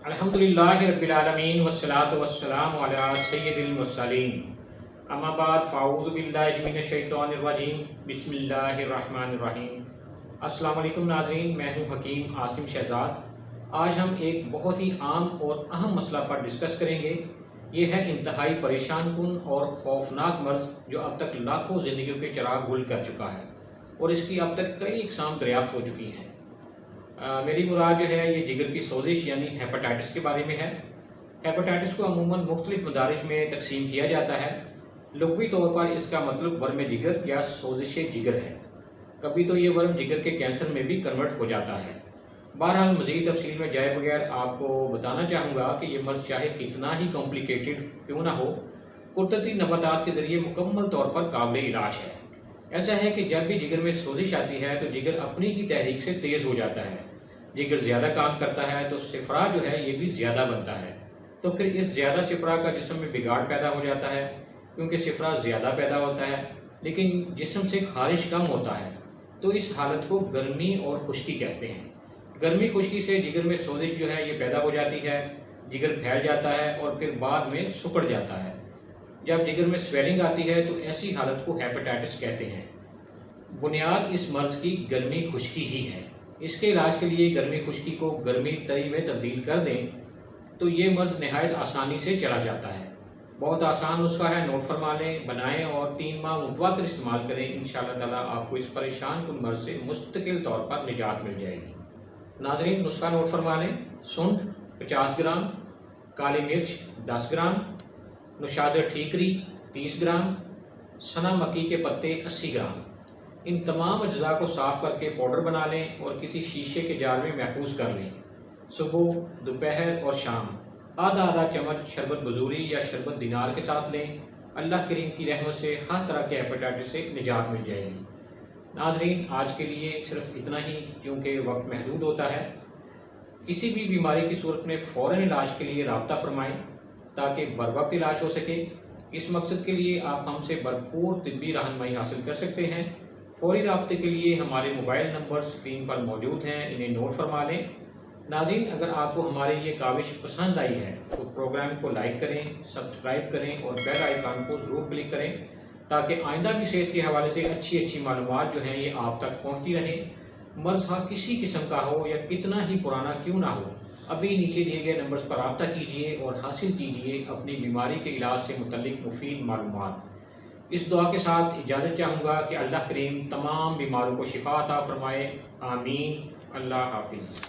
الحمدللہ رب العالمین والصلاة والسلام علی سید المرسلین اما بعد فاعوذ باللہ من الشیطان الرجیم بسم اللہ الرحمن الرحیم۔ السلام علیکم ناظرین، میں ہوں حکیم عاصم شہزاد۔ آج ہم ایک بہت ہی عام اور اہم مسئلہ پر ڈسکس کریں گے۔ یہ ہے انتہائی پریشان کن اور خوفناک مرض جو اب تک لاکھوں زندگیوں کے چراغ گل کر چکا ہے اور اس کی اب تک کئی اقسام دریافت ہو چکی ہیں۔ میری مراد جو ہے یہ جگر کی سوزش یعنی ہیپاٹائٹس کے بارے میں ہے۔ ہیپاٹائٹس کو عموماً مختلف مدارج میں تقسیم کیا جاتا ہے۔ لغوی طور پر اس کا مطلب ورم جگر یا سوزش جگر ہے۔ کبھی تو یہ ورم جگر کے کینسر میں بھی کنورٹ ہو جاتا ہے۔ بہرحال مزید تفصیل میں جائے بغیر آپ کو بتانا چاہوں گا کہ یہ مرض چاہے کتنا ہی کمپلیکیٹڈ کیوں نہ ہو، قدرتی نباتات کے ذریعے مکمل طور پر قابل علاج ہے۔ ایسا ہے کہ جب بھی جگر میں سوزش آتی ہے تو جگر اپنی ہی تحریک سے تیز ہو جاتا ہے۔ جگر زیادہ کام کرتا ہے تو صفرا جو ہے یہ بھی زیادہ بنتا ہے، تو پھر اس زیادہ صفرا کا جسم میں بگاڑ پیدا ہو جاتا ہے کیونکہ صفرا زیادہ پیدا ہوتا ہے لیکن جسم سے خارج کم ہوتا ہے، تو اس حالت کو گرمی اور خشکی کہتے ہیں۔ گرمی خشکی سے جگر میں سوزش جو ہے یہ پیدا ہو جاتی ہے، جگر پھیل جاتا ہے اور پھر بعد میں سکڑ جاتا ہے۔ جب جگر میں سویلنگ آتی ہے تو ایسی حالت کو ہیپاٹائٹس کہتے ہیں۔ بنیاد اس مرض کی گرمی خشکی ہی ہے۔ اس کے علاج کے لیے گرمی خشکی کو گرمی تری میں تبدیل کر دیں تو یہ مرض نہایت آسانی سے چلا جاتا ہے۔ بہت آسان نسخہ ہے، نوٹ فرما لیں، بنائیں اور 3 ماہ متواتر استعمال کریں۔ انشاءاللہ تعالیٰ آپ کو اس پریشان کن مرض سے مستقل طور پر نجات مل جائے گی۔ ناظرین نسخہ نوٹ فرما لیں۔ سونڈ 50 گرام، کالی مرچ 10 گرام، نوشادر ٹھیکری 30 گرام، سنا مکی کے پتے 80 گرام۔ ان تمام اجزاء کو صاف کر کے پاؤڈر بنا لیں اور کسی شیشے کے جار میں محفوظ کر لیں۔ صبح، دوپہر اور شام آدھا چمچ شربت بزوری یا شربت دینار کے ساتھ لیں۔ اللہ کریم کی رحمت سے ہر طرح کے ہیپاٹائٹس سے نجات مل جائے گی۔ ناظرین آج کے لیے صرف اتنا ہی، کیونکہ وقت محدود ہوتا ہے۔ کسی بھی بیماری کی صورت میں فوراً علاج کے لیے رابطہ فرمائیں تاکہ بر وقت علاج ہو سکے۔ اس مقصد کے لیے آپ ہم سے بھرپور طبی رہنمائی حاصل کر سکتے ہیں۔ فوری رابطے کے لیے ہمارے موبائل نمبر اسکرین پر موجود ہیں، انہیں نوٹ فرما لیں۔ ناظرین اگر آپ کو ہماری یہ کاوش پسند آئی ہے تو پروگرام کو لائک کریں، سبسکرائب کریں اور بیل آئیکن کو ضرور کلک کریں تاکہ آئندہ بھی صحت کے حوالے سے اچھی معلومات جو ہیں یہ آپ تک پہنچتی رہیں۔ مرض کسی قسم کا ہو یا کتنا ہی پرانا کیوں نہ ہو، ابھی نیچے دیے گئے نمبرز پر رابطہ کیجیے اور حاصل کیجیے اپنی بیماری کے علاج سے متعلق مفید معلومات۔ اس دعا کے ساتھ اجازت چاہوں گا کہ اللہ کریم تمام بیماروں کو شفا عطا فرمائے، آمین۔ اللہ حافظ۔